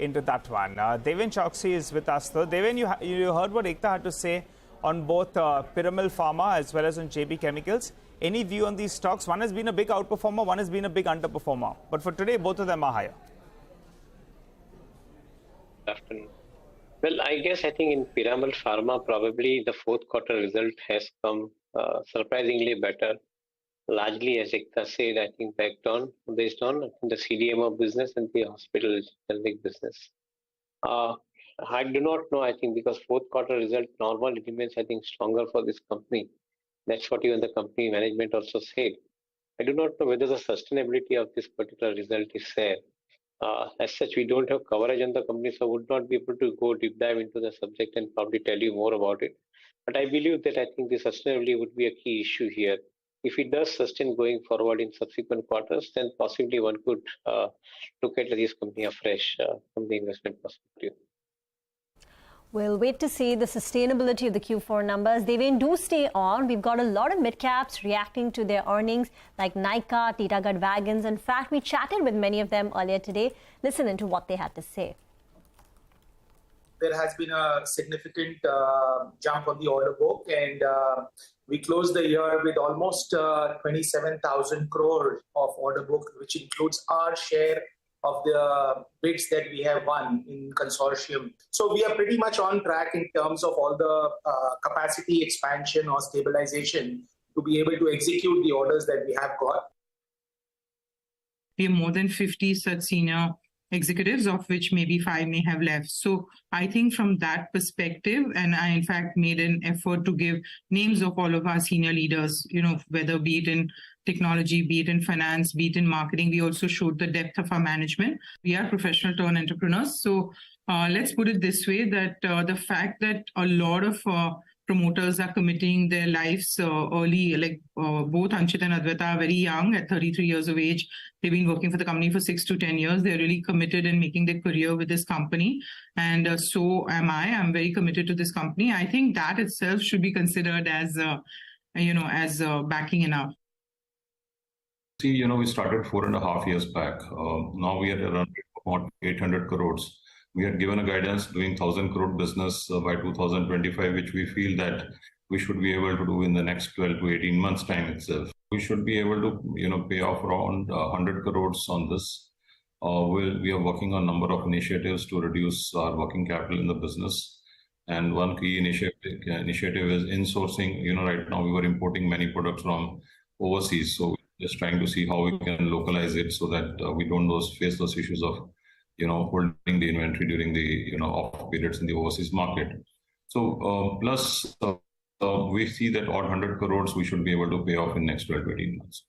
into that one. Deven Choksey is with us, though. Deven, you heard what Ekta had to say on both Piramal Pharma as well as on JB Chemicals. Any view on these stocks? One has been a big outperformer, one has been a big underperformer. But for today, both of them are higher. Afternoon. Well, I think in Piramal Pharma, probably the fourth quarter result has come surprisingly better. Largely, as Ekta said, I think based on the CDMO business and the hospital generic business. I do not know, I think, because fourth quarter result normally remains, I think, stronger for this company. That's what even the company management also said. I do not know whether the sustainability of this particular result is there. As such, we don't have coverage on the company, so would not be able to go deep dive into the subject and probably tell you more about it. But I believe that I think the sustainability would be a key issue here. If it does sustain going forward in subsequent quarters, then possibly one could look at this company afresh from the investment perspective. We'll wait to see the sustainability of the Q4 numbers. Deven, do stay on. We've got a lot of mid-caps reacting to their earnings, like Nykaa, Titagarh Wagons. In fact, we chatted with many of them earlier today. Listen into what they had to say. There has been a significant jump on the order book, and we closed the year with almost 27,000 crore of order book, which includes our share of the bids that we have won in consortium. So we are pretty much on track in terms of all the capacity expansion or stabilization to be able to execute the orders that we have got. We have more than 50 such senior executives, of which maybe 5 may have left. So I think from that perspective, and I in fact made an effort to give names of all of our senior leaders, whether be it in technology, be it in finance, be it in marketing. We also showed the depth of our management. We are professional turned entrepreneurs. So let's put it this way, that the fact that a lot of promoters are committing their lives early, like both Anchit and Advaita are very young at 33 years of age. They've been working for the company for 6 to 10 years. They're really committed in making their career with this company. And so am I. I'm very committed to this company. I think that itself should be considered as, backing enough. See, we started 4.5 years back. Now we are around 800 crores. We had given a guidance doing 1,000 crore business by 2025, which we feel that we should be able to do in the next 12 to 18 months time itself. We should be able to, pay off around 100 crores on this. We are working on a number of initiatives to reduce our working capital in the business. And one key initiative is insourcing. Right now we were importing many products from overseas. So we're just trying to see how we can localize it so that we don't face those issues of holding the inventory during the, off periods in the overseas market. So, plus we see that all 100 crores we should be able to pay off in next 12 to 18 months.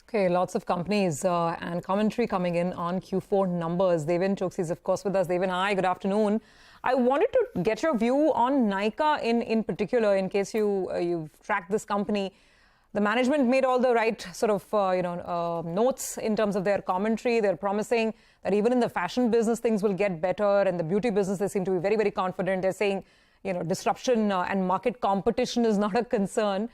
Okay, lots of companies and commentary coming in on Q4 numbers. Deven Choksey is, of course, with us. Deven, hi, good afternoon. I wanted to get your view on Nykaa in particular, in case you've tracked this company. The management made all the right sort of, notes in terms of their commentary. They're promising that even in the fashion business, things will get better. And the beauty business, they seem to be very, very confident. They're saying, disruption and market competition is not a concern.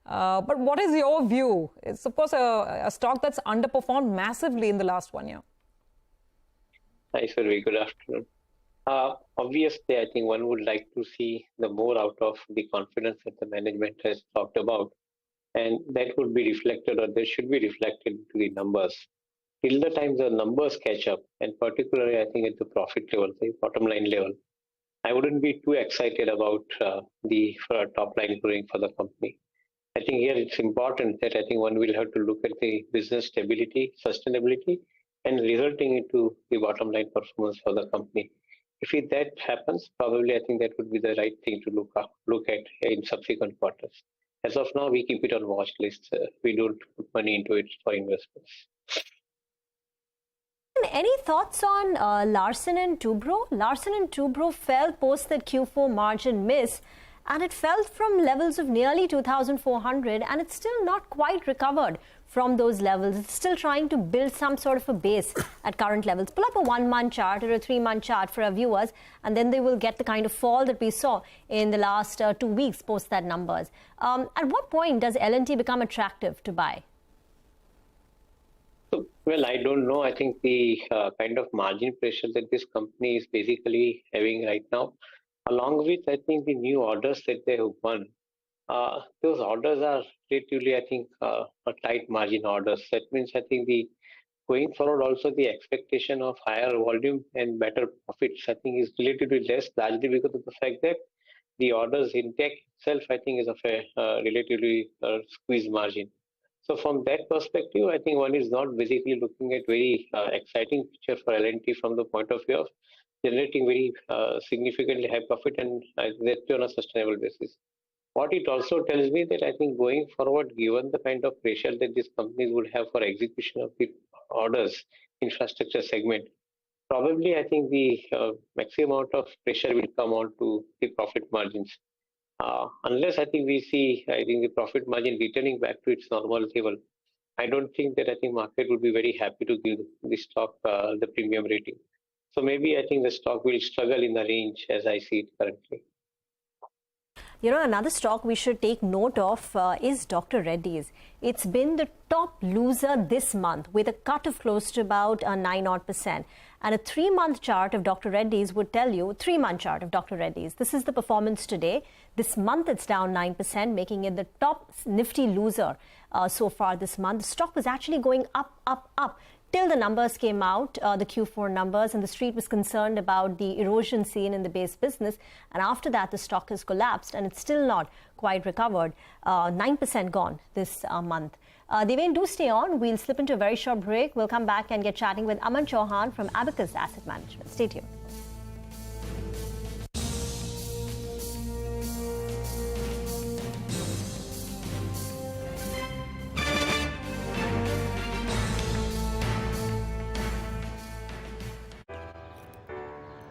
But what is your view? It's, of course, a stock that's underperformed massively in the last 1 year. Hi, Survi. Good afternoon. Obviously, I think one would like to see the more out of the confidence that the management has talked about. And that would be reflected, or they should be reflected to the numbers. Till the time the numbers catch up, and particularly I think at the profit level, the bottom line level, I wouldn't be too excited about the top line growing for the company. I think here it's important that I think one will have to look at the business stability, sustainability, and resulting into the bottom line performance for the company. If that happens, probably I think that would be the right thing to look at in subsequent quarters. As of now, we keep it on watch list. We don't put money into it for investments. Any thoughts on Larsen & Toubro? Larsen & Toubro fell post that Q4 margin miss, and it fell from levels of nearly 2,400, and it's still not quite recovered from those levels. It's still trying to build some sort of a base at current levels. Pull up a 1-month chart or a 3-month chart for our viewers, and then they will get the kind of fall that we saw in the last 2 weeks post that numbers. At what point does L&T become attractive to buy? So, well, I don't know. I think the kind of margin pressure that this company is basically having right now, along with, I think, the new orders that they have won, those orders are relatively, I think, a tight margin orders. That means, I think, the going forward also the expectation of higher volume and better profits, I think, is relatively less, largely because of the fact that the orders intake itself, I think, is of a relatively squeezed margin. So from that perspective, I think one is not basically looking at very exciting picture for L&T from the point of view of generating very significantly high profit and that on a sustainable basis. What it also tells me that I think going forward, given the kind of pressure that these companies would have for execution of the orders, infrastructure segment, probably I think the maximum amount of pressure will come on to the profit margins. Unless I think we see, I think the profit margin returning back to its normal level, I don't think that I think market would be very happy to give the stock the premium rating. So maybe I think the stock will struggle in the range as I see it currently. You know, another stock we should take note of is Dr. Reddy's. It's been the top loser this month with a cut of close to about 9%. And a 3-month chart of Dr. Reddy's would tell you, 3-month chart of Dr. Reddy's, this is the performance today. This month it's down 9%, making it the top nifty loser so far this month. The stock was actually going up, till the numbers came out, the Q4 numbers, and the street was concerned about the erosion seen in the base business. And after that, the stock has collapsed, and it's still not quite recovered. 9% gone this month. Deven, do stay on. We'll slip into a very short break. We'll come back and get chatting with Aman Chauhan from Abacus Asset Management. Stay tuned.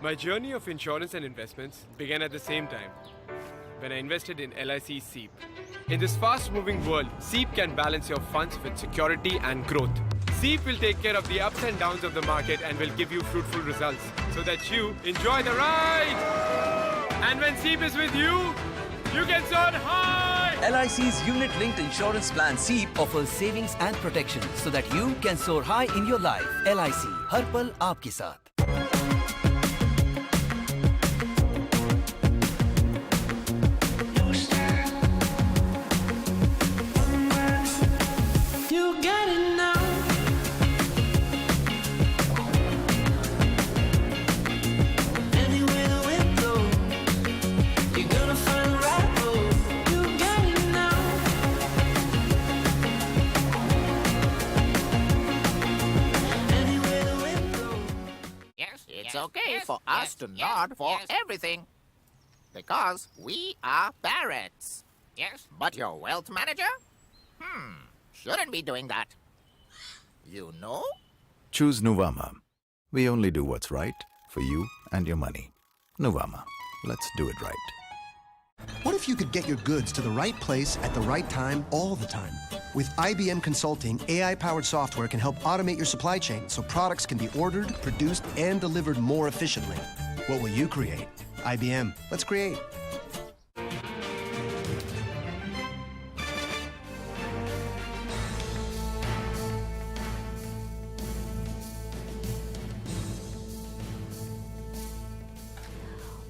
My journey of insurance and investments began at the same time when I invested in LIC SEEP. In this fast-moving world, SEEP can balance your funds with security and growth. SEEP will take care of the ups and downs of the market and will give you fruitful results so that you enjoy the ride. And when SEEP is with you, you can soar high. LIC's unit-linked insurance plan SEEP offers savings and protection so that you can soar high in your life. LIC, हर पल आपके साथ. It's okay for us to nod for everything. Because we are parrots. Yes. But your wealth manager? Shouldn't be doing that. You know? Choose Nuvama. We only do what's right for you and your money. Nuvama. Let's do it right. What if you could get your goods to the right place at the right time all the time? With IBM Consulting, AI-powered software can help automate your supply chain so products can be ordered, produced, and delivered more efficiently. What will you create? IBM. Let's create.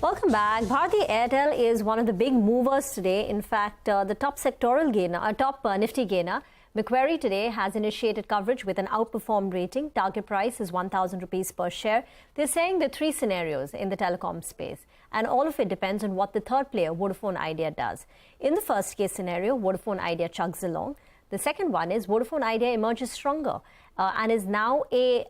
Welcome back. Bharti Airtel is one of the big movers today. In fact, the top sectoral gainer, top Nifty gainer, Macquarie today has initiated coverage with an outperformed rating. Target price is 1,000 rupees per share. They're saying there are 3 scenarios in the telecom space, and all of it depends on what the third player, Vodafone Idea, does. In the first case scenario, Vodafone Idea chugs along. The second one is Vodafone Idea emerges stronger and is now a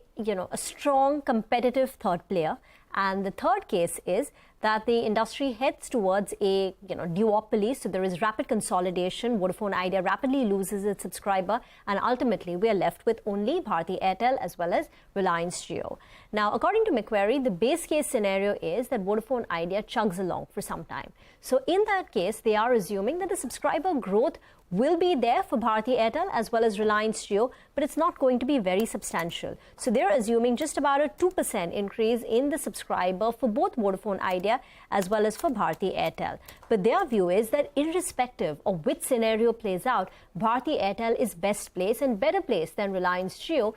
strong competitive third player. And the third case is that the industry heads towards a duopoly. So there is rapid consolidation. Vodafone Idea rapidly loses its subscriber, and ultimately we are left with only Bharti Airtel as well as Reliance Jio. Now, according to Macquarie, the base case scenario is that Vodafone Idea chugs along for some time. So in that case, they are assuming that the subscriber growth will be there for Bharti Airtel as well as Reliance Jio, but it's not going to be very substantial. So they're assuming just about a 2% increase in the subscriber subscriber for both Vodafone Idea as well as for Bharti Airtel. But their view is that irrespective of which scenario plays out, Bharti Airtel is best placed and better placed than Reliance Jio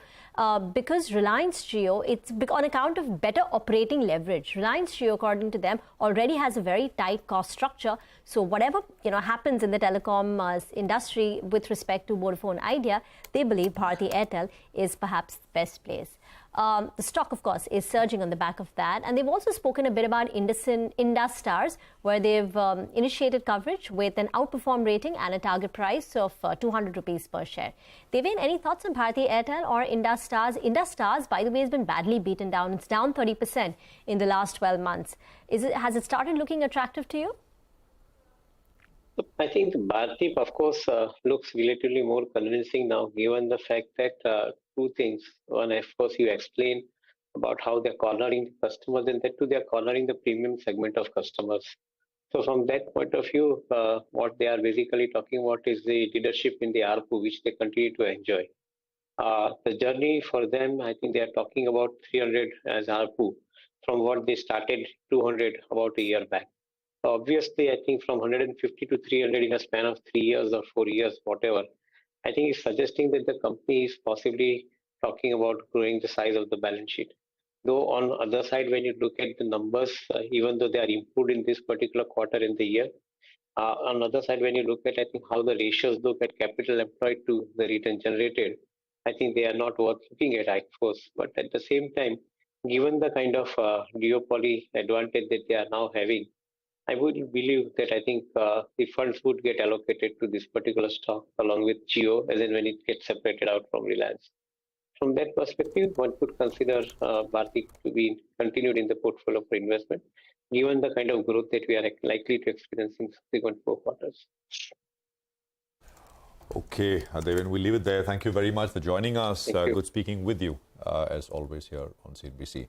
because Reliance Jio, it's on account of better operating leverage. Reliance Jio, according to them, already has a very tight cost structure. So whatever happens in the telecom industry with respect to Vodafone Idea, they believe Bharti Airtel is perhaps the best place. The stock, of course, is surging on the back of that. And they've also spoken a bit about Indus Stars, where they've initiated coverage with an outperform rating and a target price of 200 rupees per share. Deven, any thoughts on Bharti Airtel or Indus Stars? Indus Stars, by the way, has been badly beaten down. It's down 30% in the last 12 months. Has it started looking attractive to you? I think Bharti, of course, looks relatively more convincing now, given the fact that two things. One, of course, you explained about how they're cornering the customers, and that too, they're cornering the premium segment of customers. So from that point of view, what they are basically talking about is the leadership in the ARPU, which they continue to enjoy. The journey for them, I think they are talking about 300 as ARPU from what they started 200 about a year back. Obviously, I think from 150 to 300 in a span of 3 years or 4 years, whatever, I think it's suggesting that the company is possibly talking about growing the size of the balance sheet. Though on the other side, when you look at the numbers, even though they are improved in this particular quarter in the year, on the other side, when you look at, I think, how the ratios look at capital employed to the return generated, I think they are not worth looking at, of course. But at the same time, given the kind of duopoly advantage that they are now having, I would believe that I think the funds would get allocated to this particular stock along with Jio, as in when it gets separated out from Reliance. From that perspective, one could consider Bharti to be continued in the portfolio for investment, given the kind of growth that we are likely to experience in subsequent 4 quarters. Okay, Deven, we'll leave it there. Thank you very much for joining us. Good speaking with you, as always, here on CNBC.